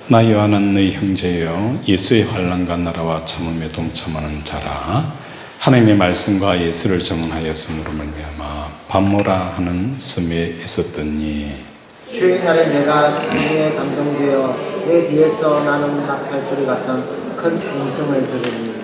나 요한은 너희 형제여 예수의 환난과 나라와 참음에 동참하는 자라. 하나님의 말씀과 예수를 증언하였으므로 말미암아 밤모라 하는 섬에 있었더니 주의 날에 내가 성령에 감동되어 내 뒤에서 나는 나팔 소리 같은 큰 음성을 들으니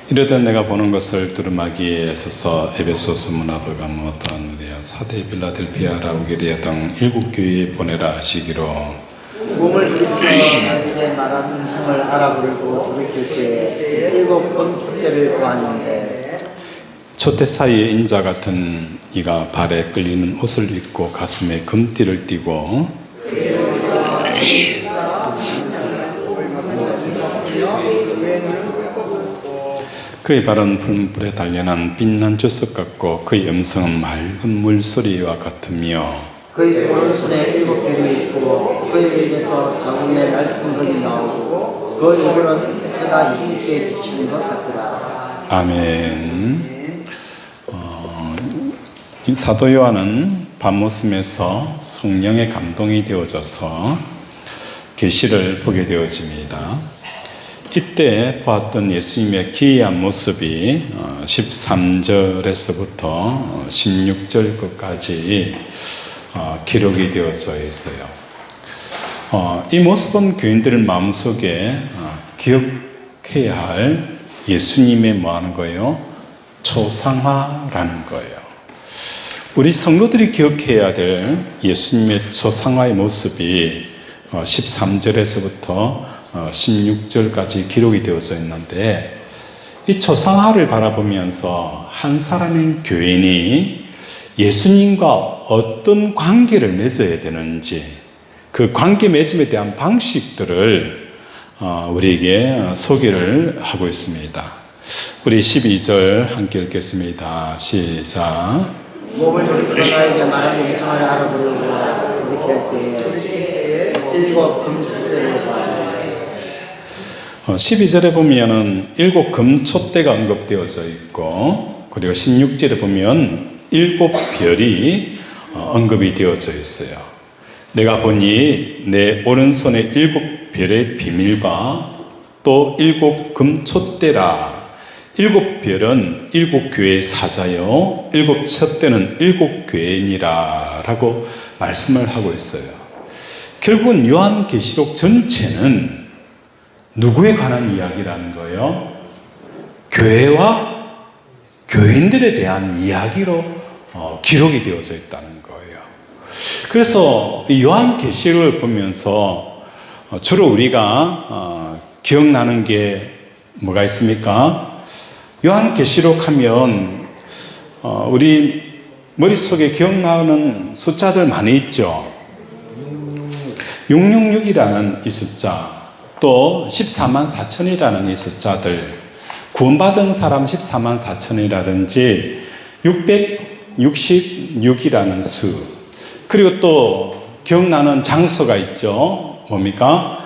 이르되 내가 보는 것을 두루마기에 서서 에베소서 문 앞을 가며 또한 누리아 사대 빌라델피아 라오디게아 등 7교회에 보내라 하시기로 몸을 일으켜 나에게 말한 음성을 알아보려고 돌이킬 때에 7 금촛대를 보았는데 촛대 사이에 인자 같은 이가 발에 끌리는 옷을 입고 가슴에 금띠를 띠고 그의 발은 푸른불에 단련한 빛난 주석 같고 그의 음성은 맑은 물소리와 같으며 그의 오른손에 7별이 있고 그의 입에서 자궁의 날씬근이 나오고 그 입으로는 해가 힘있게 비치는 것 같더라. 아멘. 이 사도 요한은 밤모섬에서 성령의 감동이 되어져서 계시를 보게 되어집니다. 이때 보았던 예수님의 기이한 모습이 13절에서부터 16절까지 기록이 되어져 있어요. 이 모습은 교인들 마음속에 기억해야 할 예수님의 뭐 하는 거예요? 초상화라는 거예요. 우리 성도들이 기억해야 될 예수님의 초상화의 모습이 13절에서부터 16절까지 기록이 되어져 있는데 이 초상화를 바라보면서 한 사람인 교인이 예수님과 어떤 관계를 맺어야 되는지 그 관계 맺음에 대한 방식들을 우리에게 소개를 하고 있습니다. 우리 12절 함께 읽겠습니다. 시작. 몸을 돌이켜 나에게 말한 음성을 알아보려고 돌이킬 때에 7 금촛대를 보았는데 12절에 보면은 7 금촛대가 언급되어져 있고 그리고 16절에 보면 7 별이 언급이 되어져 있어요. 내가 보니 내 오른손에 7 별의 비밀과 또 7 금촛대라. 7 별은 7 교회의 사자요 7 촛대는 7 교회니라 라고 말씀을 하고 있어요. 결국은 요한계시록 전체는 누구에 관한 이야기라는 거예요? 교회와 교인들에 대한 이야기로 기록이 되어져 있다는 거예요. 그래서 이 요한계시록을 보면서 주로 우리가 기억나는 게 뭐가 있습니까? 요한계시록 하면 우리 머릿속에 기억나는 숫자들 많이 있죠. 666이라는 이 숫자, 또 14만 4천이라는 이 숫자들, 구원받은 사람 14만 4천이라든지 666이라는 수, 그리고 또 기억나는 장소가 있죠. 뭡니까?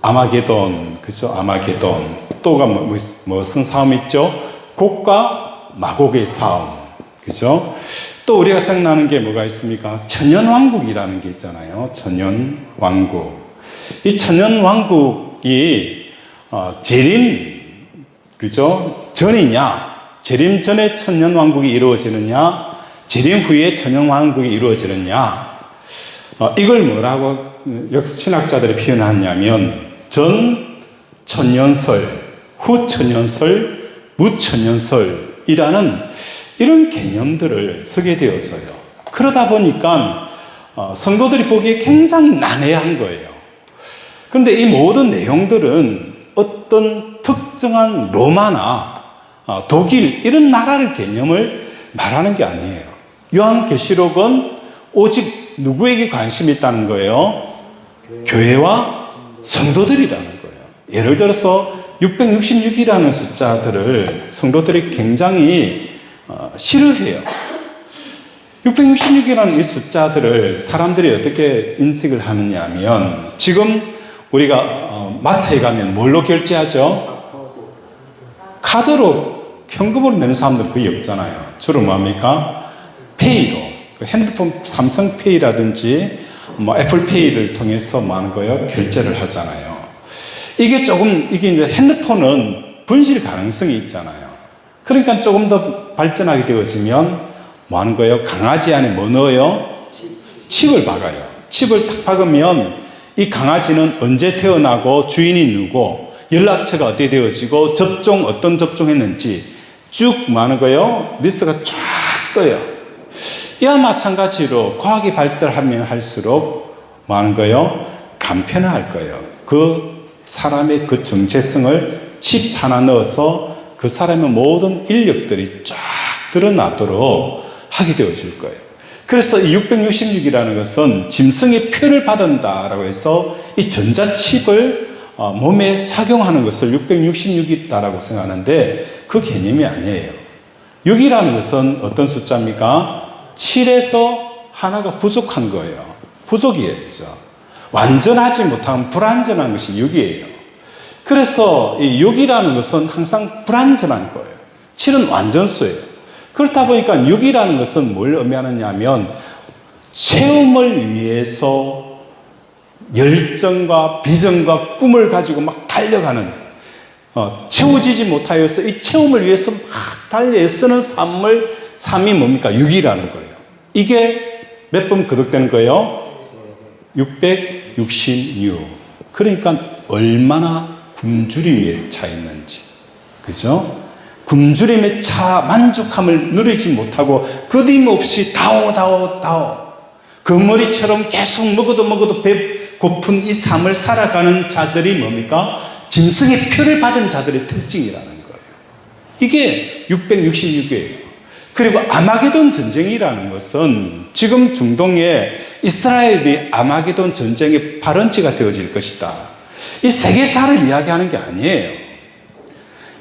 아마게돈, 그죠? 아마게돈. 또가 무슨 싸움 있죠? 곡과 마곡의 싸움, 그죠? 또 우리가 생각나는 게 뭐가 있습니까? 천년왕국이라는 게 있잖아요. 천년왕국. 이 천년왕국이 재림, 그죠? 전이냐? 재림 전에 천년왕국이 이루어지느냐? 재림 후에 천년왕국이 이루어지느냐? 이걸 뭐라고 역신학자들이 표현하냐면 전 천년설, 후 천년설, 무천년설이라는 이런 개념들을 쓰게 되었어요. 그러다 보니까 성도들이 보기에 굉장히 난해한 거예요. 그런데 이 모든 내용들은 어떤 특정한 로마나 독일 이런 나라를 개념을 말하는 게 아니에요. 요한계시록은 오직 누구에게 관심이 있다는 거예요? 교회와 성도들이라는 거예요. 예를 들어서 666이라는 숫자들을 성도들이 굉장히 싫어해요. 666이라는 이 숫자들을 사람들이 어떻게 인식을 하느냐 하면 지금 우리가 마트에 가면 뭘로 결제하죠? 카드로 현금으로 내는 사람들 거의 없잖아요. 주로 뭡니까? 페이로, 핸드폰 삼성페이라든지 애플페이를 통해서 뭐 하는 거예요? 결제를 하잖아요. 이게 이제 핸드폰은 분실 가능성이 있잖아요. 그러니까 조금 더 발전하게 되어지면 뭐 하는 거예요? 강아지 안에 뭐 넣어요? 칩을 박아요. 칩을 탁 박으면 이 강아지는 언제 태어나고 주인이 누구, 연락처가 어떻게 되어지고 어떤 접종했는지 쭉 뭐 하는 거예요? 리스트가 쫙 떠요. 이와 마찬가지로 과학이 발달하면 할수록 뭐 하는 거예요? 간편화할 거예요. 그 사람의 그 정체성을 칩 하나 넣어서 그 사람의 모든 인력들이 쫙 드러나도록 하게 되어질 거예요. 그래서 이 666이라는 것은 짐승의 표를 받은다라고 해서 이 전자칩을 몸에 착용하는 것을 666이다라고 생각하는데 그 개념이 아니에요. 6이라는 것은 어떤 숫자입니까? 7에서 하나가 부족한 거예요. 부족이에요. 그죠? 완전하지 못한 불완전한 것이 6이에요. 그래서 이 6이라는 것은 항상 불완전한 거예요. 7은 완전수예요. 그렇다 보니까 6이라는 것은 뭘 의미하느냐 하면 체험을 위해서 열정과 비전과 꿈을 가지고 막 달려가는 채워지지 못하여서 이 체험을 위해서 막 달려 애쓰는 삶이 뭡니까? 6이라는 거예요. 이게 몇 번 거듭되는 거예요? 666. 그러니까 얼마나 굶주림에 차 있는지. 그죠? 굶주림에 차 만족함을 누리지 못하고 끊임없이 다오 그 머리처럼 계속 먹어도 배고픈 이 삶을 살아가는 자들이 뭡니까? 짐승의 표를 받은 자들의 특징이라는 거예요. 이게 666이에요. 그리고 아마게돈 전쟁이라는 것은 지금 중동에 이스라엘이 아마게돈 전쟁의 발원지가 되어질 것이다. 이 세계사를 이야기하는 게 아니에요.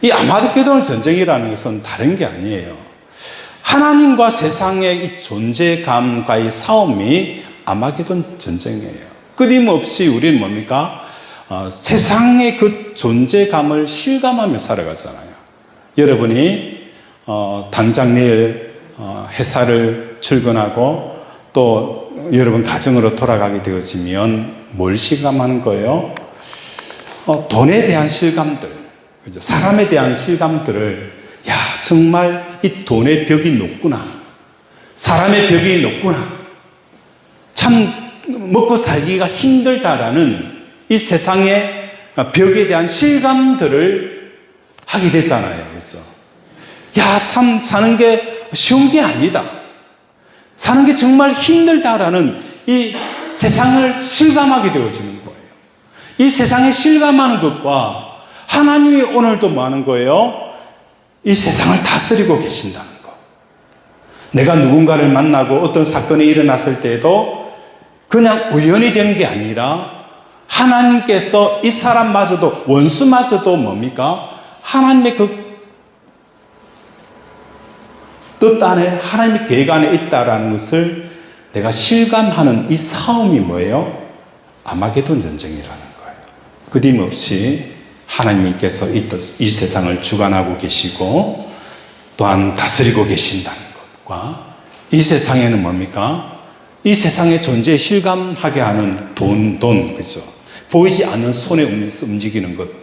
이 아마게돈 전쟁이라는 것은 다른 게 아니에요. 하나님과 세상의 이 존재감과의 싸움이 아마게돈 전쟁이에요. 끊임없이 우리는 뭡니까? 세상의 그 존재감을 실감하며 살아가잖아요. 여러분이 당장 내일 회사를 출근하고 또 여러분 가정으로 돌아가게 되어지면 뭘 실감하는 거예요? 돈에 대한 실감들, 그죠? 사람에 대한 실감들을 야 정말 이 돈의 벽이 높구나, 사람의 벽이 높구나, 참 먹고 살기가 힘들다라는 이 세상의 벽에 대한 실감들을 하게 되잖아요. 그렇죠? 야, 사는 게 쉬운 게 아니다. 사는 게 정말 힘들다라는 이 세상을 실감하게 되어지는 거예요. 이 세상에 실감하는 것과 하나님이 오늘도 뭐 하는 거예요? 이 세상을 다스리고 계신다는 거. 내가 누군가를 만나고 어떤 사건이 일어났을 때에도 그냥 우연이 된 게 아니라 하나님께서 이 사람마저도, 원수마저도 뭡니까? 하나님의 그 뜻 안에, 하나님의 계획 안에 있다라는 것을 내가 실감하는 이 싸움이 뭐예요? 아마게돈 전쟁이라는 거예요. 끊임없이 하나님께서 이 세상을 주관하고 계시고 또한 다스리고 계신다는 것과 이 세상에는 뭡니까? 이 세상의 존재에 실감하게 하는 돈, 그죠? 보이지 않는 손에 움직이는 것.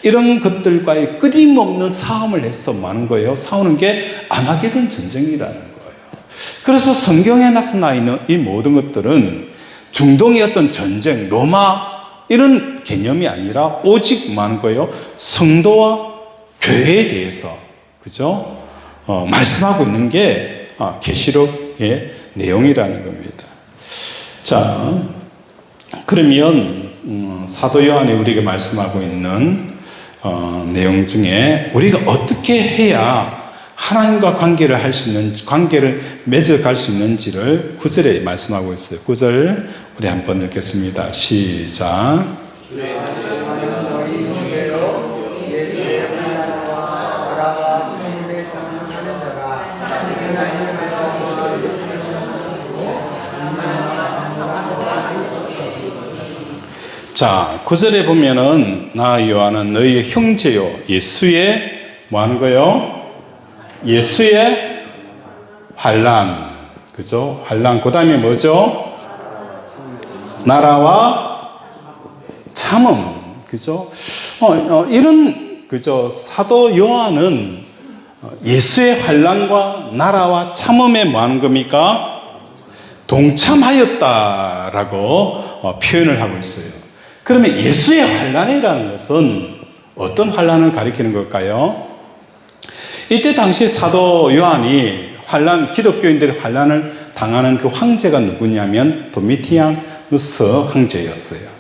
이런 것들과의 끊임없는 싸움을 해서 많은 거예요. 싸우는 게 아마게돈 전쟁이라는 거예요. 그래서 성경에 나타나 있는 이 모든 것들은 중동의 어떤 전쟁, 로마 이런 개념이 아니라 오직 많은 거예요. 성도와 교회에 대해서, 그죠? 말씀하고 있는 게 계시록의 내용이라는 겁니다. 자, 그러면 사도 요한이 우리에게 말씀하고 있는 내용 중에 우리가 어떻게 해야 하나님과 관계를 할 수 있는, 관계를 맺어갈 수 있는지를 9절에 말씀하고 있어요. 9절 우리 한번 읽겠습니다. 시작. 자, 9절에 보면은 나 요한은 너희의 형제요 예수의 뭐 하는 거요? 예수의 환난, 그죠? 환난, 그 다음에 뭐죠? 나라와 참음, 그죠? 이런 사도 요한은 예수의 환난과 나라와 참음에 뭐 하는 겁니까? 동참하였다라고 표현을 하고 있어요. 그러면 예수의 환난이라는 것은 어떤 환난을 가리키는 걸까요? 이때 당시 사도 요한이 기독교인들의 환난을 당하는 그 황제가 누구냐면 도미티아누스 황제였어요.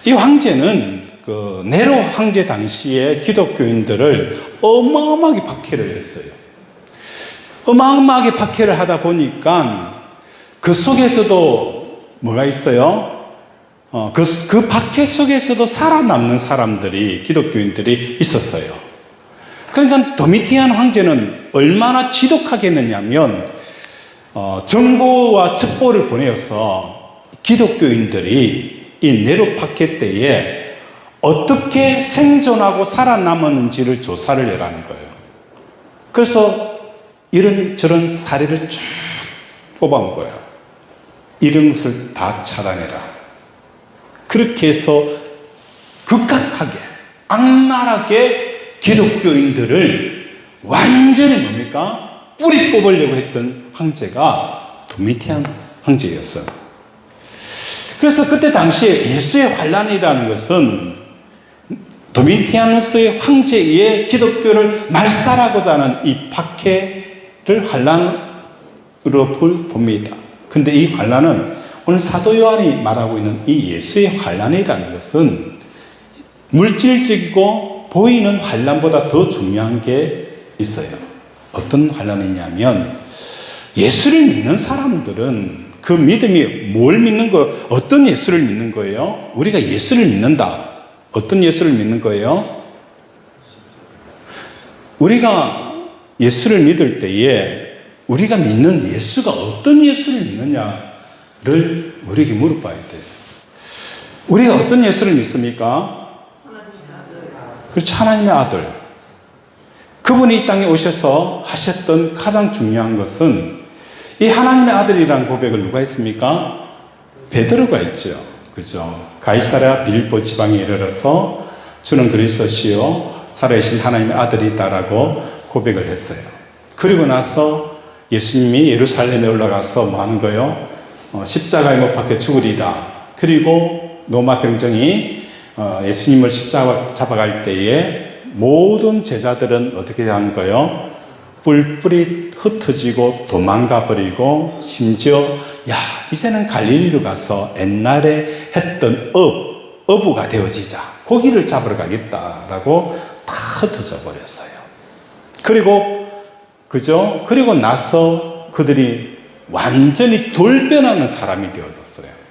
이 황제는 그 네로 황제 당시에 기독교인들을 어마어마하게 박해를 했어요. 어마어마하게 박해를 하다 보니까 그 속에서도 뭐가 있어요? 그 박해 속에서도 살아남는 사람들이, 기독교인들이 있었어요. 그러니까 도미티안 황제는 얼마나 지독하게 했느냐면, 정보와 첩보를 보내어서 기독교인들이 이 네로 박해 때에 어떻게 생존하고 살아남았는지를 조사를 해라는 거예요. 그래서 이런저런 사례를 쭉 뽑아온 거예요. 이런 것을 다 차단해라. 그렇게 해서 극악하게, 악랄하게 기독교인들을 완전히 뭡니까? 뿌리 뽑으려고 했던 황제가 도미티안 황제였어요. 그래서 그때 당시에 예수의 환난이라는 것은 도미티아누스의 황제의 기독교를 말살하고자 하는 이 박해를 환난으로 봅니다. 근데 이 환난은 오늘 사도 요한이 말하고 있는 이 예수의 환난이라는 것은 물질적이고 보이는 환난보다 더 중요한 게 있어요. 어떤 환난이냐면 예수를 믿는 사람들은 그 믿음이 뭘 믿는 거, 어떤 예수를 믿는 거예요? 우리가 예수를 믿는다. 어떤 예수를 믿는 거예요? 우리가 예수를 믿을 때에 우리가 믿는 예수가 어떤 예수를 믿느냐를 우리에게 물어봐야 돼요. 우리가 어떤 예수를 믿습니까? 그렇죠. 하나님의 아들. 그분이 이 땅에 오셔서 하셨던 가장 중요한 것은 이 하나님의 아들이라는 고백을 누가 했습니까? 베드로가 했죠. 그죠? 가이사랴 빌립보 지방에 이르러서 주는 그리스도시요 살아계신 하나님의 아들이다라고 고백을 했어요. 그리고 나서 예수님이 예루살렘에 올라가서 뭐 하는 거예요? 십자가에 못 박혀 죽으리다. 그리고 로마 병정이 예수님을 십자가 잡아갈 때에 모든 제자들은 어떻게 하는 거예요? 뿔뿔이 흩어지고 도망가 버리고 심지어 이제는 갈릴리로 가서 옛날에 했던 어부가 되어지자, 고기를 잡으러 가겠다라고 다 흩어져 버렸어요. 그리고 나서 그들이 완전히 돌변하는 사람이 되어졌어요.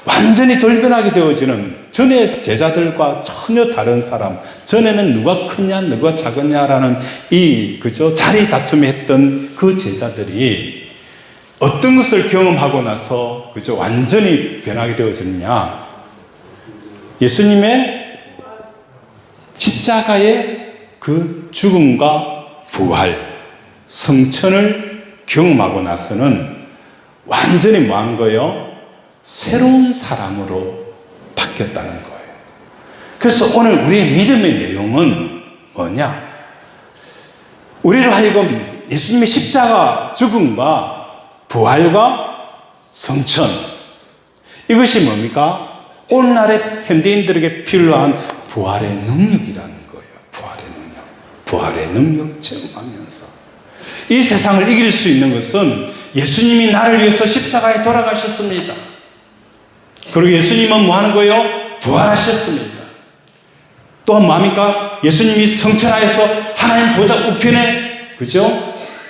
완전히 돌변하게 되어지는 전에 제자들과 전혀 다른 사람, 전에는 누가 크냐 누가 작으냐라는 자리 다툼이 했던 그 제자들이 어떤 것을 경험하고 나서 완전히 변하게 되어지느냐, 예수님의 십자가의 그 죽음과 부활, 성천을 경험하고 나서는 완전히 뭐 한 거예요? 새로운 사람으로 바뀌었다는 거예요. 그래서 오늘 우리의 믿음의 내용은 뭐냐? 우리로 하여금 예수님의 십자가 죽음과 부활과 성천, 이것이 뭡니까? 오늘날의 현대인들에게 필요한 부활의 능력이라는 거예요. 부활의 능력 체험하면서 이 세상을 이길 수 있는 것은 예수님이 나를 위해서 십자가에 돌아가셨습니다. 그리고 예수님은 뭐 하는 거예요? 부활하셨습니다. 또한 뭐합니까? 예수님이 성천하에서 하나님 보좌 우편에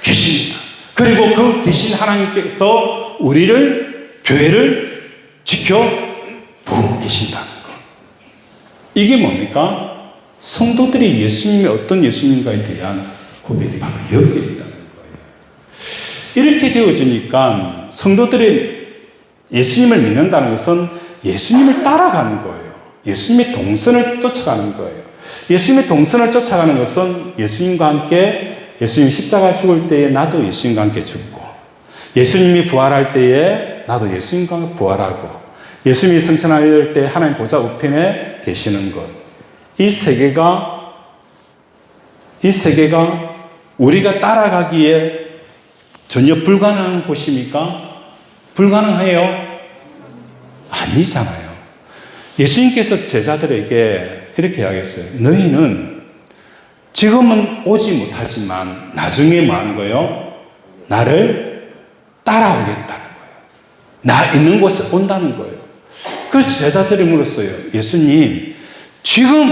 계십니다. 그리고 그 계신 하나님께서 우리를, 교회를 지켜보고 계신다는 것. 이게 뭡니까? 성도들이 예수님이 어떤 예수님인가에 대한 고백이 바로 여기에 있다는 거예요. 이렇게 되어지니까 성도들이 예수님을 믿는다는 것은 예수님을 따라가는 거예요. 예수님의 동선을 쫓아가는 거예요. 예수님의 동선을 쫓아가는 것은 예수님과 함께, 예수님이 십자가 죽을 때에 나도 예수님과 함께 죽고, 예수님이 부활할 때에 나도 예수님과 부활하고, 예수님이 성천할 때 하나님 보좌 우편에 계시는 것, 이 세계가 우리가 따라가기에 전혀 불가능한 곳입니까? 불가능해요? 아니잖아요. 예수님께서 제자들에게 이렇게 하겠어요. 너희는 지금은 오지 못하지만 나중에 뭐 하는 거예요? 나를 따라오겠다는 거예요. 나 있는 곳에 온다는 거예요. 그래서 제자들이 물었어요. 예수님, 지금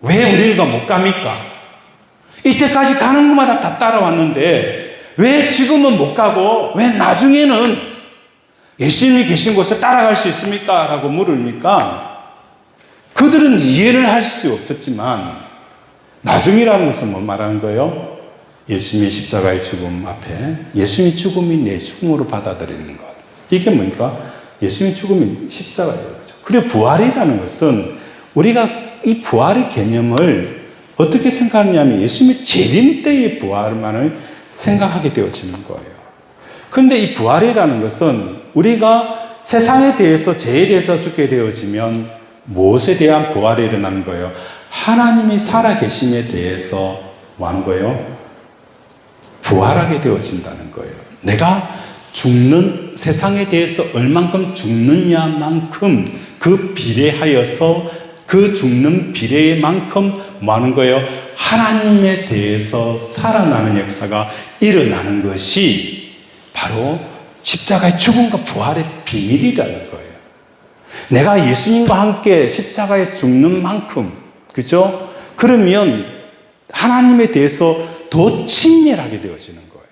왜 우리가 못 갑니까? 이때까지 가는 곳마다 다 따라왔는데 왜 지금은 못 가고 왜 나중에는 예수님이 계신 곳에 따라갈 수 있습니까? 라고 물으니까 그들은 이해를 할 수 없었지만 나중이라는 것은 뭐 말하는 거예요? 예수님의 십자가의 죽음 앞에 예수님의 죽음이 내 죽음으로 받아들이는 것. 이게 뭡니까? 예수님의 죽음이 십자가예요. 그리고 부활이라는 것은 우리가 이 부활의 개념을 어떻게 생각하냐면 예수님의 재림 때의 부활만을 생각하게 되어지는 거예요. 그런데 이 부활이라는 것은 우리가 세상에 대해서 죄에 대해서 죽게 되어지면 무엇에 대한 부활이 일어나는 거예요? 하나님이 살아계심에 대해서 뭐 하는 거예요? 부활하게 되어진다는 거예요. 내가 죽는 세상에 대해서 얼만큼 죽느냐만큼 그 비례하여서 그 죽는 비례만큼 뭐 하는 거예요? 하나님에 대해서 살아나는 역사가 일어나는 것이 바로 십자가의 죽음과 부활의 비밀이라는 거예요. 내가 예수님과 함께 십자가에 죽는 만큼, 그죠? 그러면 하나님에 대해서 더 친밀하게 되어지는 거예요.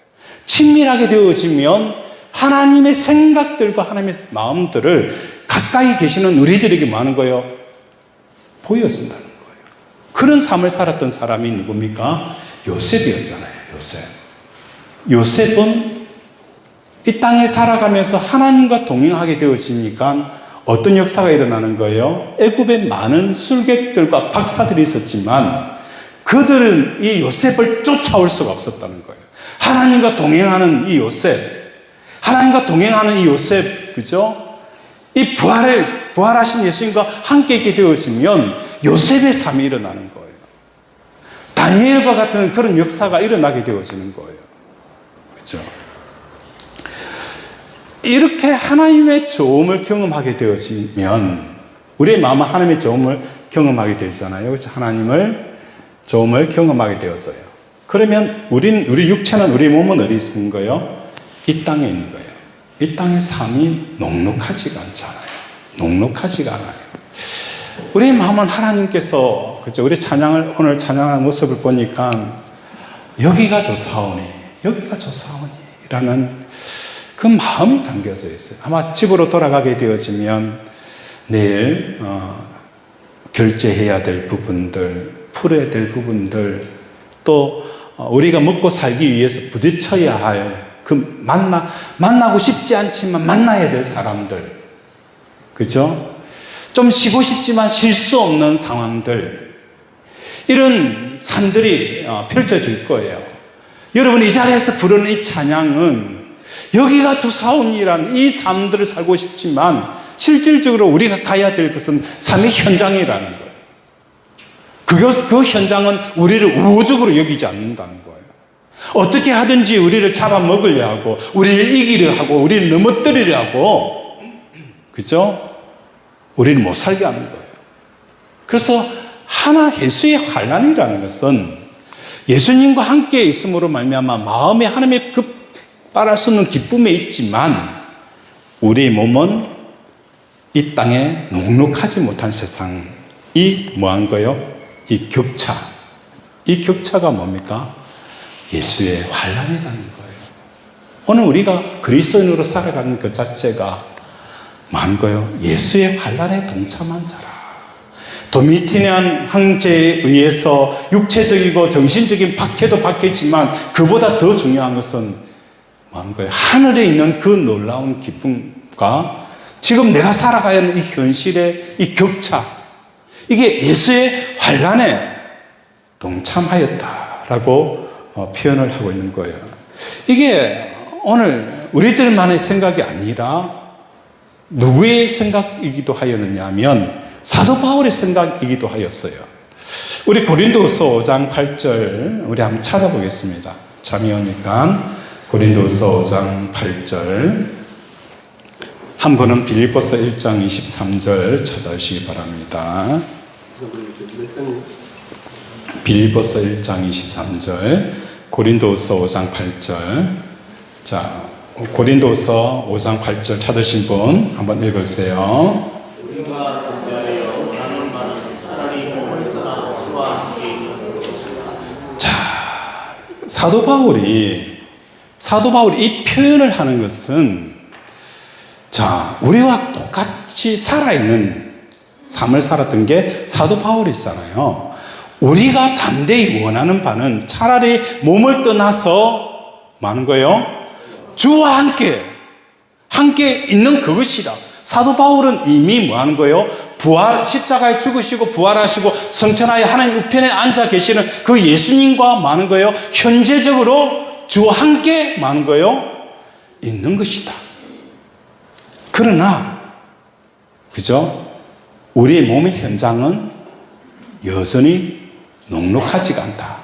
친밀하게 되어지면 하나님의 생각들과 하나님의 마음들을 가까이 계시는 우리들에게 뭐 하는 거예요? 보여진다는 거예요. 그런 삶을 살았던 사람이 누굽니까? 요셉이었잖아요. 요셉은 이 땅에 살아가면서 하나님과 동행하게 되어지니까 어떤 역사가 일어나는 거예요? 애굽에 많은 술객들과 박사들이 있었지만 그들은 이 요셉을 쫓아올 수가 없었다는 거예요. 하나님과 동행하는 이 요셉, 그죠? 이 부활하신 예수님과 함께 있게 되어지면 요셉의 삶이 일어나는 거예요. 다니엘과 같은 그런 역사가 일어나게 되어지는 거예요. 그죠? 이렇게 하나님의 도움을 경험하게 되어지면 우리의 마음은 하나님의 도움을 경험하게 되잖아요. 그래서 하나님을 도움을 경험하게 되었어요. 그러면 우리 육체는 우리 몸은 어디 있는 거예요? 이 땅에 있는 거예요. 이 땅의 삶이 녹록하지가 않잖아요. 녹록하지가 않아요. 우리의 마음은 하나님께서 그죠? 우리 오늘 찬양하는 모습을 보니까 여기가 좋사오니라는 그 마음이 담겨져 있어요. 아마 집으로 돌아가게 되어지면 내일 결제해야 될 부분들, 풀어야 될 부분들, 또 우리가 먹고 살기 위해서 부딪혀야 할 만나고 싶지 않지만 만나야 될 사람들, 그죠? 좀 쉬고 싶지만 쉴 수 없는 상황들, 이런 삶들이 펼쳐질 거예요. 여러분, 이 자리에서 부르는 이 찬양은 여기가 좋사오니라는 이 삶들을 살고 싶지만 실질적으로 우리가 가야 될 것은 삶의 현장이라는 거예요. 그 현장은 우리를 우호적으로 여기지 않는다는 거예요. 어떻게 하든지 우리를 잡아먹으려 하고 우리를 이기려 하고 우리를 넘어뜨리려 하고, 그죠? 우리를 못 살게 하는 거예요. 그래서 예수의 환난이라는 것은 예수님과 함께 있음으로 말미암아 마음에 하나님의 따를 수 없는 기쁨에 있지만 우리의 몸은 이 땅에 녹록하지 못한 세상이 뭐한 거예요? 이 격차가 뭡니까? 예수의 환난이라는 거예요. 오늘 우리가 그리스도인으로 살아가는 그 자체가 뭐한 거예요? 예수의 환난에 동참한 자라. 도미티안 황제에 의해서 육체적이고 정신적인 박해도 박해지만 그보다 더 중요한 것은 뭐한 거예요? 하늘에 있는 그 놀라운 기쁨과 지금 내가 살아가야 하는 이 현실의 이 격차, 이게 예수의 환난에 동참하였다라고 표현을 하고 있는 거예요. 이게 오늘 우리들만의 생각이 아니라 누구의 생각이기도 하였느냐 하면 사도 바울의 생각이기도 하였어요. 우리 고린도후서 5장 8절 우리 한번 찾아보겠습니다. 잠이 오니까 고린도후서 5장 8절 한 번은 빌립보서 1장 23절 찾아주시기 바랍니다. 빌립보서 1장 23절 고린도후서 5장 8절 자 고린도후서 5장 8절 찾으신 분 한번 읽으세요. 우리가 동자하여 나는 바는 차라리 몸을 떠나 주와 함께 있는 것이다. 자, 사도 바울이 이 표현을 하는 것은 자, 우리와 똑같이 살아있는 삶을 살았던 게 사도 바울이잖아요. 우리가 담대히 원하는 바는 차라리 몸을 떠나서 뭐 하는 거예요? 주와 함께 있는 그것이다. 사도 바울은 이미 뭐 하는 거예요? 십자가에 죽으시고 부활하시고 성천하에 하나님 우편에 앉아 계시는 그 예수님과 뭐 하는 거예요? 현재적으로 주와 함께 뭐 하는 거예요? 있는 것이다. 그러나 그죠? 우리의 몸의 현장은 여전히 녹록하지가 않다.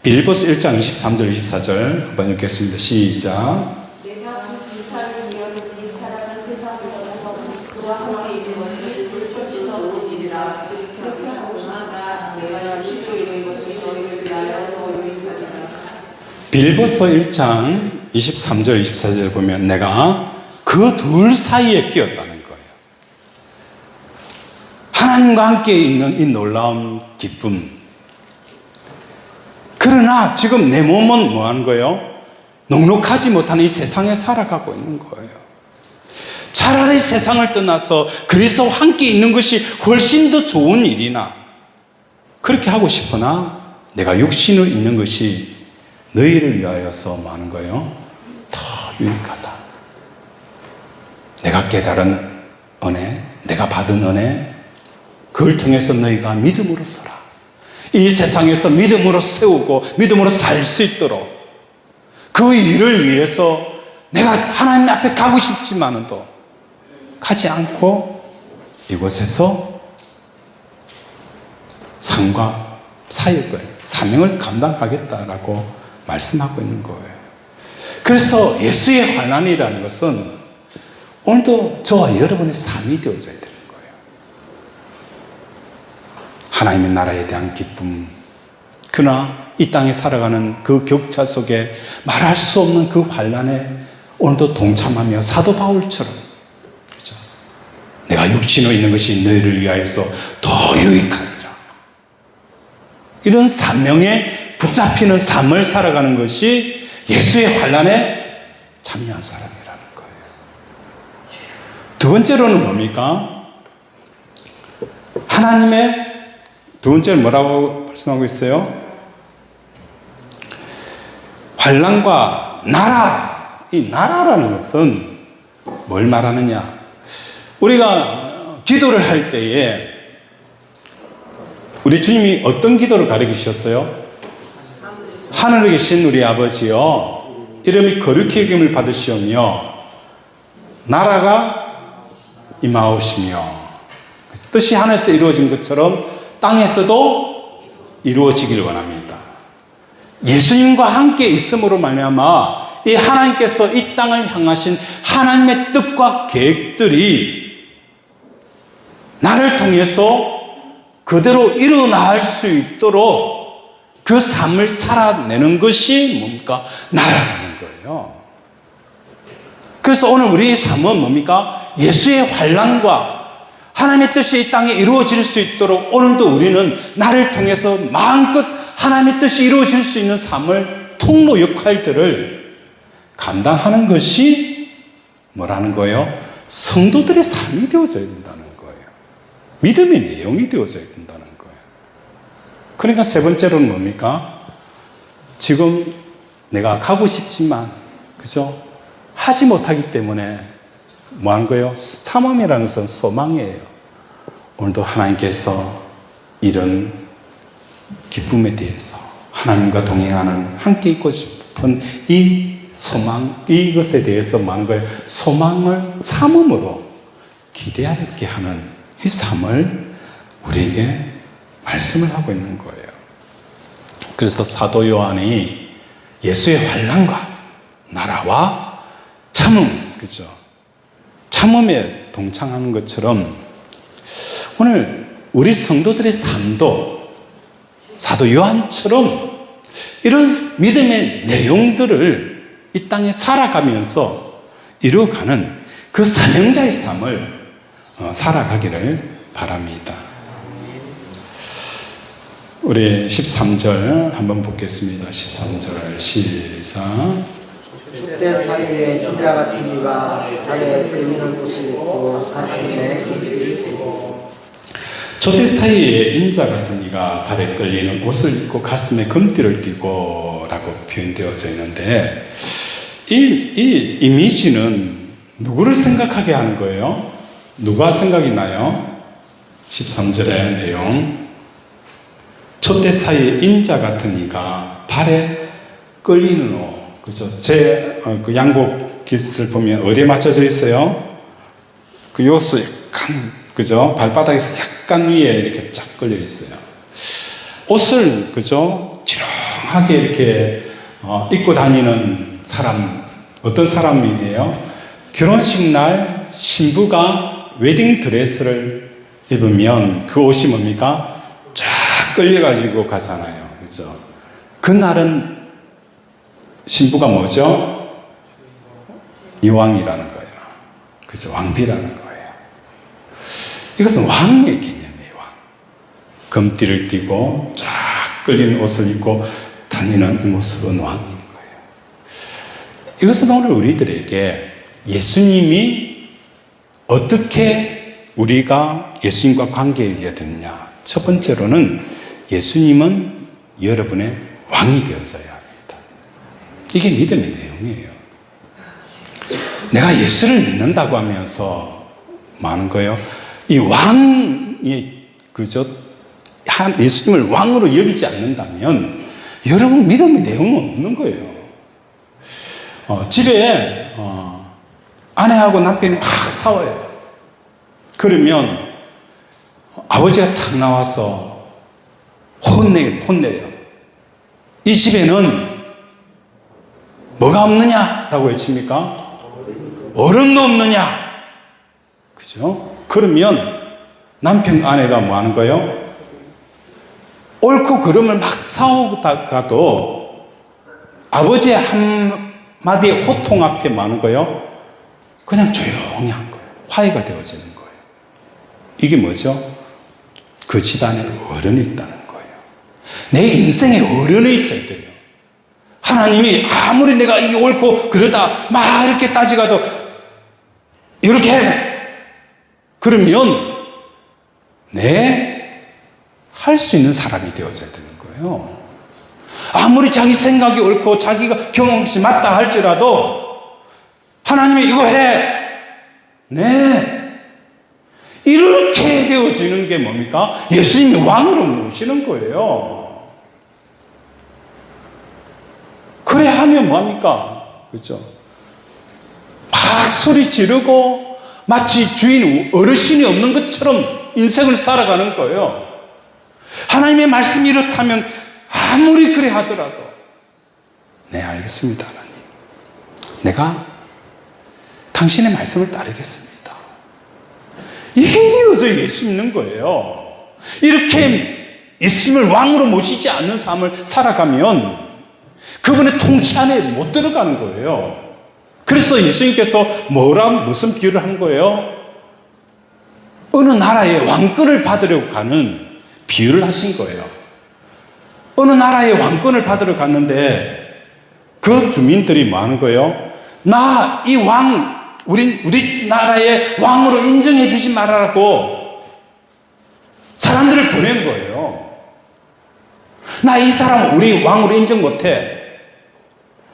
빌립보서 1장 23절 24절 한번 읽겠습니다. 시작. 내가 그 불타를 이어듯이 살아간 세상에서 그와 함께 있는 것이 불꽃이 더욱 이르라. 그렇게 하고나 내가 주시오 이는 것이 너희를 위하여 더 유익하리라. 빌립보서 1장 23절 24절 보면 내가 그 둘 사이에 끼었다는 거예요. 하나님과 함께 있는 이 놀라운 기쁨. 그러나 지금 내 몸은 뭐 하는 거예요? 녹록하지 못하는 이 세상에 살아가고 있는 거예요. 차라리 세상을 떠나서 그리스도와 함께 있는 것이 훨씬 더 좋은 일이나 그렇게 하고 싶으나 내가 육신을 있는 것이 너희를 위하여서 뭐 하는 거예요? 더 유익하다. 내가 깨달은 은혜, 내가 받은 은혜, 그걸 통해서 너희가 믿음으로 서라. 이 세상에서 믿음으로 세우고 믿음으로 살 수 있도록 그 일을 위해서 내가 하나님 앞에 가고 싶지만도 가지 않고 이곳에서 삶과 사역을, 사명을 감당하겠다라고 말씀하고 있는 거예요. 그래서 예수의 환난이라는 것은 오늘도 저와 여러분의 삶이 되어져야 되는 거예요. 하나님의 나라에 대한 기쁨, 그러나 이 땅에 살아가는 그 격차 속에 말할 수 없는 그 환난에 오늘도 동참하며 사도 바울처럼 그렇죠? 내가 육신으로 있는 것이 너희를 위하여서 더 유익하리라. 이런 사명에 붙잡히는 삶을 살아가는 것이 예수의 환난에 참여한 사람이라는 거예요. 두 번째로는 뭡니까? 하나님의 두 번째는 뭐라고 말씀하고 있어요? 환난과 나라. 이 나라라는 것은 뭘 말하느냐? 우리가 기도를 할 때에 우리 주님이 어떤 기도를 가르치셨어요? 하늘에 계신 우리 아버지여, 이름이 거룩히 여김을 받으시오며 나라가 임하오시며, 뜻이 하늘에서 이루어진 것처럼 땅에서도 이루어지길 원합니다. 예수님과 함께 있음으로 말미암아 이 하나님께서 이 땅을 향하신 하나님의 뜻과 계획들이 나를 통해서 그대로 일어날 수 있도록 그 삶을 살아내는 것이 뭡니까? 나라는 거예요. 그래서 오늘 우리의 삶은 뭡니까? 예수의 환난과 하나님의 뜻이 이 땅에 이루어질 수 있도록 오늘도 우리는 나를 통해서 마음껏 하나님의 뜻이 이루어질 수 있는 삶을, 통로 역할들을 감당하는 것이 뭐라는 거예요? 성도들의 삶이 되어져야 된다는 거예요. 믿음의 내용이 되어져야 된다는 거예요. 그러니까 세 번째로는 뭡니까? 지금 내가 가고 싶지만, 그죠? 하지 못하기 때문에 뭐 하는 거예요? 참음이라는 것은 소망이에요. 오늘도 하나님께서 이런 기쁨에 대해서 하나님과 동행하는, 함께 있고 싶은 이 소망, 이것에 대해서 뭐 하는 거예요? 소망을 참음으로 기대하게 하는 이 삶을 우리에게 말씀을 하고 있는 거예요. 그래서 사도 요한이 예수의 환난과 나라와 참음, 그죠? 참음에 동참하는 것처럼 오늘 우리 성도들의 삶도 사도 요한처럼 이런 믿음의 내용들을 이 땅에 살아가면서 이루어가는 그 사명자의 삶을 살아가기를 바랍니다. 우리 13절 한번 보겠습니다. 13절 시작. 촛대 사이에 인자 같은 이가 발에 끌리는 옷을 입고 가슴에 금띠를 입고 촛대 사이에 인자 같은 이가 발에 끌리는 옷을 입고 가슴에 금띠를 띠고 라고 표현되어져 있는데 이 이미지는 누구를 생각하게 하는 거예요? 누가 생각이 나요? 13절의 내용. 촛대 사이에 인자 같은 이가 발에 끌리는 옷. 그죠? 제 그 양복 깃을 보면 어디에 맞춰져 있어요? 그 요소 약간, 그죠? 발바닥에서 약간 위에 이렇게 쫙 걸려 있어요. 옷을, 그죠? 지렁하게 이렇게 입고 다니는 사람, 어떤 사람이에요? 결혼식 날 신부가 웨딩 드레스를 입으면 그 옷이 뭡니까? 쫙 끌려가지고 가잖아요. 그죠? 그날은 신부가 뭐죠? 이왕이라는 거예요. 그죠? 왕비라는 거예요. 이것은 왕의 개념이에요. 왕. 금띠를 띠고 쫙 끌리는 옷을 입고 다니는 이 모습은 왕인 거예요. 이것은 오늘 우리들에게 예수님이 어떻게 우리가 예수님과 관계해야 되느냐. 첫 번째로는 예수님은 여러분의 왕이 되어서야 합니다. 이게 믿음의 내용이에요. 내가 예수를 믿는다고 하면서 많은 거예요. 이 왕이, 그저, 예수님을 왕으로 여기지 않는다면 여러분 믿음의 내용은 없는 거예요. 집에 아내하고 남편이 막 싸워요. 그러면 아버지가 탁 나와서 혼내요. 이 집에는 뭐가 없느냐라고 외칩니까? 어른도 없느냐? 그죠? 그러면 남편, 아내가 뭐 하는 거예요? 옳고 그름을 막 싸우다가도 아버지의 한마디의 호통 앞에 뭐 하는 거예요? 그냥 조용히 한 거예요. 화해가 되어지는 거예요. 이게 뭐죠? 그 집안에 어른이 있다는 거예요. 내 인생에 어른이 있어야 돼요. 하나님이 아무리 내가 이게 옳고 그러다 막 이렇게 따지가도 이렇게 해. 그러면 할 수 있는 사람이 되어져야 되는 거예요. 아무리 자기 생각이 옳고 자기가 경험한 것이 맞다 할지라도 하나님이 이거 해. 이렇게 되어지는 게 뭡니까? 예수님이 왕으로 모시는 거예요. 그래 하면 뭐합니까? 그렇죠? 막 소리 지르고 마치 주인 어르신이 없는 것처럼 인생을 살아가는 거예요. 하나님의 말씀이 이렇다면 아무리 그래 하더라도 네, 알겠습니다, 하나님. 내가 당신의 말씀을 따르겠습니다. 이게 되어서 예수 믿는 거예요. 이렇게 예수님을 왕으로 모시지 않는 삶을 살아가면 그분의 통치 안에 못 들어가는 거예요. 그래서 예수님께서 무슨 비유를 한 거예요? 어느 나라의 왕권을 받으려고 가는 비유를 하신 거예요. 어느 나라의 왕권을 받으러 갔는데 그 주민들이 뭐 하는 거예요? 나 이 왕, 우리 나라의 왕으로 인정해 주지 말아라고 사람들을 보낸 거예요. 나 이 사람 우리 왕으로 인정 못해.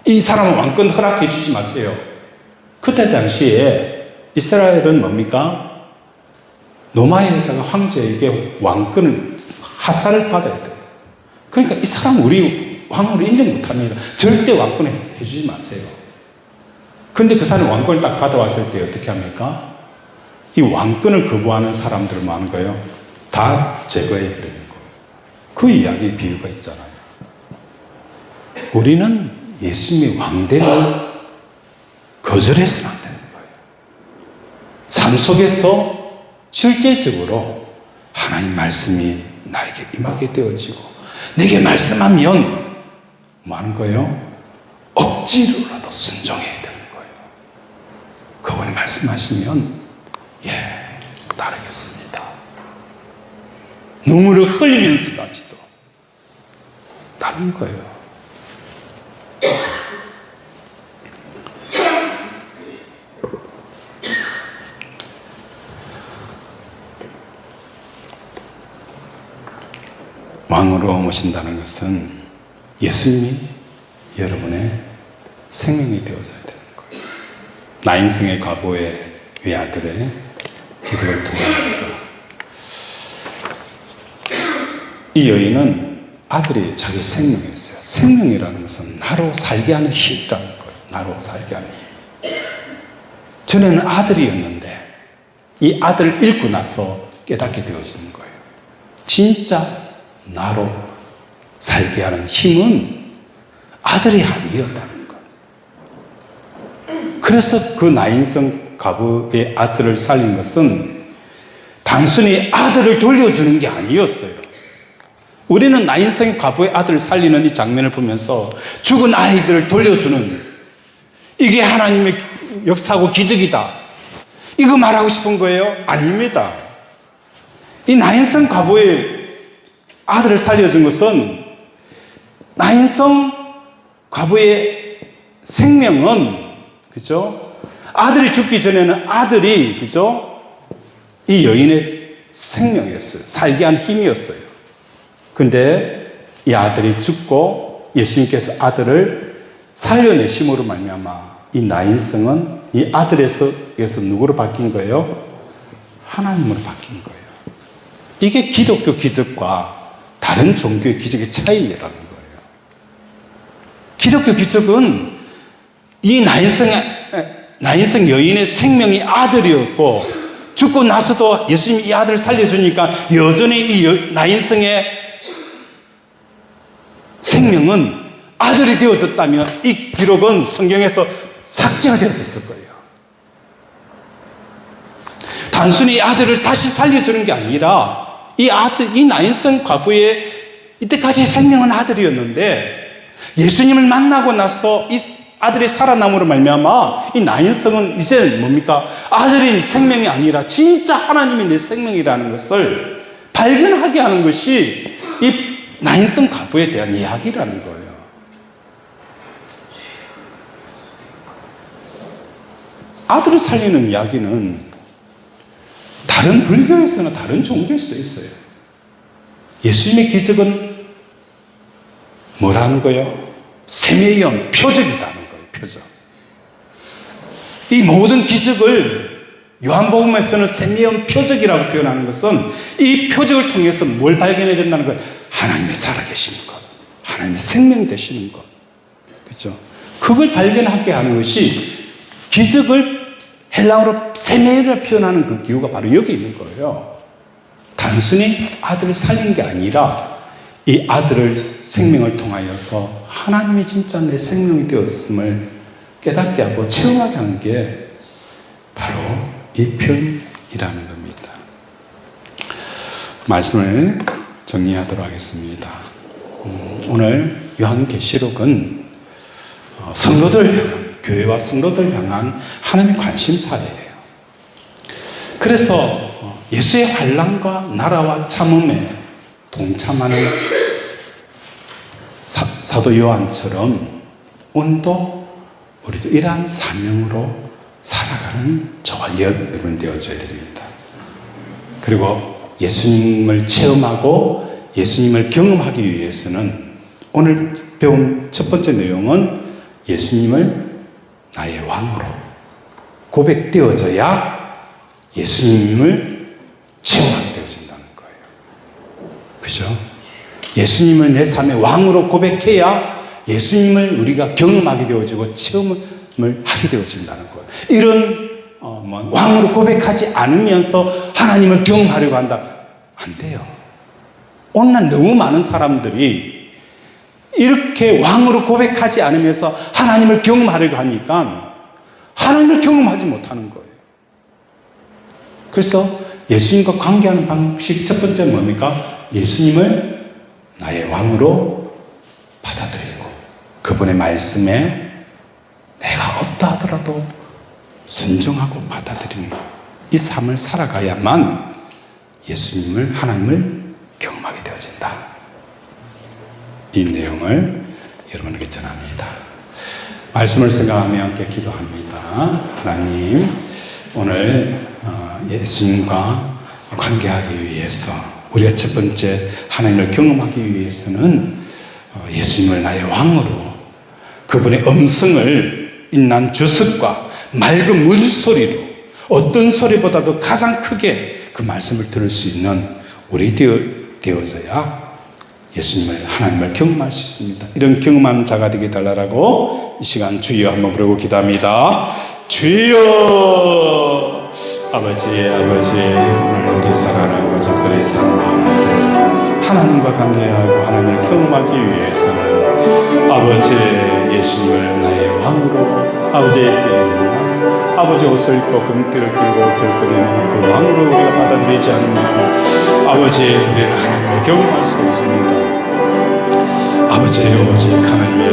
이 사람은 왕권 허락해 주지 마세요. 그때 당시에 이스라엘은 뭡니까? 로마에다가 황제에게 왕권을 하사를 받아야 돼요. 그러니까 이 사람 우리 왕으로 인정 못합니다. 절대 왕권을 해주지 마세요. 근데 그 사람이 왕권을 딱 받아왔을 때 어떻게 합니까? 이 왕권을 거부하는 사람들을 뭐 하는 거예요? 다 제거해버리는 거예요. 그 이야기의 비유가 있잖아요. 우리는 예수님의 왕됨을 거절해서는 안 되는 거예요. 삶 속에서 실제적으로 하나님 말씀이 나에게 임하게 되어지고 내게 말씀하면 뭐 하는 거예요? 억지로라도 순종해야 되는 거예요. 그분이 말씀하시면 따르겠습니다. 눈물을 흘리면서까지도 따르는 거예요. 왕으로 모신다는 것은 예수님이 여러분의 생명이 되어져야 되는 거예요. 나인성의 과부의 외아들의 기적을 통해서 이 여인은 아들이 자기 생명이었어요. 생명이라는 것은 나로 살게 하는 힘이라는 거예요. 나로 살게 하는 힘. 전에는 아들이었는데 이 아들을 잃고 나서 깨닫게 되어지는 거예요. 진짜 나로 살게 하는 힘은 아들이 아니었다는 것. 그래서 그 나인성 과부의 아들을 살린 것은 단순히 아들을 돌려주는 게 아니었어요. 우리는 나인성 과부의 아들을 살리는 이 장면을 보면서 죽은 아이들을 돌려주는 이게 하나님의 역사고 기적이다. 이거 말하고 싶은 거예요? 아닙니다. 이 나인성 과부의 아들을 살려준 것은 나인성 과부의 생명은 그죠? 아들이 죽기 전에는 아들이 그죠? 이 여인의 생명이었어요. 살게 한 힘이었어요. 근데 이 아들이 죽고 예수님께서 아들을 살려내심으로 말미암아 이 나인성은 이 아들에서 누구로 바뀐 거예요? 하나님으로 바뀐 거예요. 이게 기독교 기적과 다른 종교의 기적의 차이라는 거예요. 기독교 기적은 이 나인성 여인의 생명이 아들이었고 죽고 나서도 예수님이 이 아들을 살려주니까 여전히 이 나인성의 생명은 아들이 되어졌다면 이 기록은 성경에서 삭제가 되었을 거예요. 단순히 이 아들을 다시 살려주는 게 아니라 이 나인성 과부의 이때까지 생명은 아들이었는데 예수님을 만나고 나서 이 아들의 살아남으로 말미암아 이 나인성은 이제 뭡니까? 아들인 생명이 아니라 진짜 하나님이 내 생명이라는 것을 발견하게 하는 것이 이 나인성 과부에 대한 이야기라는 거예요. 아들을 살리는 이야기는 다른 불교에서나 다른 종교에서도 있어요. 예수님의 기적은 뭐라는 거예요? 세메이언 표적이라는 거예요. 표적. 이 모든 기적을 요한복음에서는 세메이언 표적이라고 표현하는 것은 이 표적을 통해서 뭘 발견해야 된다는 거예요? 하나님의 살아계시는 것, 하나님의 생명 되시는 것, 그렇죠? 그걸 발견하게 하는 것이 기적을 헬라어로 세메이를 표현하는 그 기호가 바로 여기 있는 거예요. 단순히 아들을 살린 게 아니라 이 아들을 생명을 통하여서 하나님이 진짜 내 생명이 되었음을 깨닫게 하고 체험하게 하는 게 바로 이 표현이라는 겁니다. 말씀을 정리하도록 하겠습니다. 오늘 요한계시록은 성도들, 교회와 성도들 향한 하나님의 관심사예요. 그래서 예수의 환난과 나라와 참음에 동참하는 사도 요한처럼 오늘도 우리도 이러한 사명으로 살아가는 저와 여러분 되어줘야 됩니다. 그리고 예수님을 체험하고 예수님을 경험하기 위해서는 오늘 배운 첫 번째 내용은 예수님을 나의 왕으로 고백되어져야 예수님을 체험하게 되어진다는 거예요. 그죠? 예수님을 내 삶의 왕으로 고백해야 예수님을 우리가 경험하게 되어지고 체험을 하게 되어진다는 거예요. 이런 왕으로 고백하지 않으면서 하나님을 경험하려고 한다. 안 돼요. 오늘날 너무 많은 사람들이 이렇게 왕으로 고백하지 않으면서 하나님을 경험하려고 하니까 하나님을 경험하지 못하는 거예요. 그래서 예수님과 관계하는 방식 첫 번째 뭡니까? 예수님을 나의 왕으로 받아들이고 그분의 말씀에 내가 어떠하더라도 순종하고 받아들이는 것. 이 삶을 살아가야만 예수님을, 하나님을 경험하게 되어진다. 이 내용을 여러분에게 전합니다. 말씀을 생각하며 함께 기도합니다. 하나님, 오늘 예수님과 관계하기 위해서 우리가 첫 번째 하나님을 경험하기 위해서는 예수님을 나의 왕으로 그분의 음성을 인난 주석과 맑은 물소리로 어떤 소리보다도 가장 크게 그 말씀을 들을 수 있는 우리 되어져야 예수님을, 하나님을 경험할 수 있습니다. 이런 경험하는 자가 되게 달라고 이 시간 주여 한번 부르고 기도합니다. 주여! 아버지, 오늘 우리 사랑하는 가족들의 삶 가운데 하나님과 관계하고 하나님을 경험하기 위해서는 아버지 예수님을 나의 왕으로 아버지의 아버지 옷을 입고 금띠를 띠고 옷을 꺼내는 그 왕으로 우리가 받아들이지 않으면 아버지 우리는 하나님을 경험할 수 없습니다. 아버지 오직 하나님의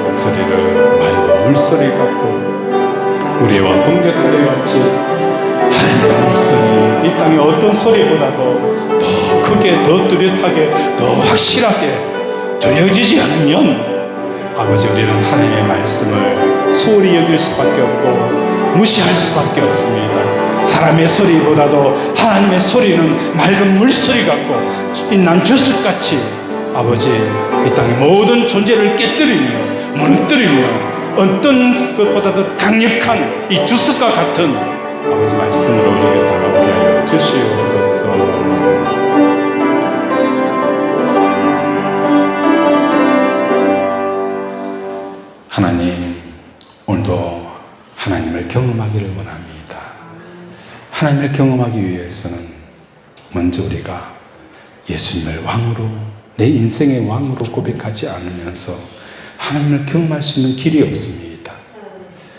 목소리를 맑은 물소리 같고 우리와 번개소리 같이 하나님의 목소리 이 땅의 어떤 소리보다도 더 크게 더 뚜렷하게 더 확실하게 전해지지 않으면 아버지 우리는 하나님의 말씀을 소홀히 여길 수밖에 없고 무시할 수밖에 없습니다. 사람의 소리보다도 하나님의 소리는 맑은 물소리 같고 빛난 주석같이 아버지 이 땅의 모든 존재를 깨뜨리며 무너뜨리며 어떤 것보다도 강력한 이 주석과 같은 아버지 말씀으로 우리에게 다가오게 하여 주시옵소서. 하나님, 오늘도 하나님을 경험하기를 원합니다. 하나님을 경험하기 위해서는 먼저 우리가 예수님을 왕으로, 내 인생의 왕으로 고백하지 않으면서 하나님을 경험할 수 있는 길이 없습니다.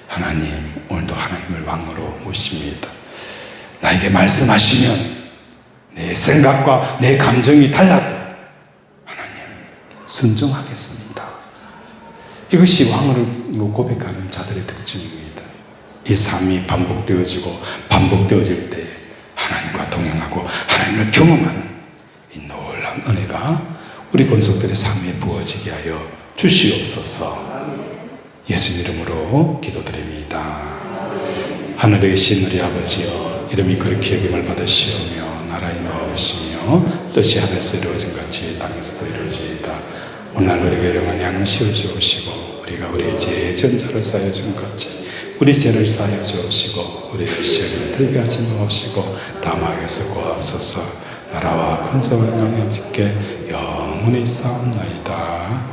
하나님, 오늘도 하나님을 왕으로 모십니다. 나에게 말씀하시면 내 생각과 내 감정이 달라도 하나님 순종하겠습니다. 이것이 왕으로 고백하는 자들의 특징입니다. 이 삶이 반복되어질 때 하나님과 동행하고 하나님을 경험하는 이 놀라운 은혜가 우리 권속들의 삶에 부어지게 하여 주시옵소서. 예수 이름으로 기도드립니다. 하늘에 계신 우리 아버지여, 이름이 그렇게 여김을 받으시오며 나라의 나오시며 뜻이 하늘에서 이루어진 같이 땅에서도 이루어지이다. 오늘 우리에게 영원한 양식을 주옵시고 우리가 우리의 죄의 전자를 쌓여 준 같이 우리 죄를 쌓여 주옵시고 우리를 시험에 들게 하지 마옵시고 다마에서 구하옵소서. 나라와 권세와 영광이 주께 영원히 싸움나이다.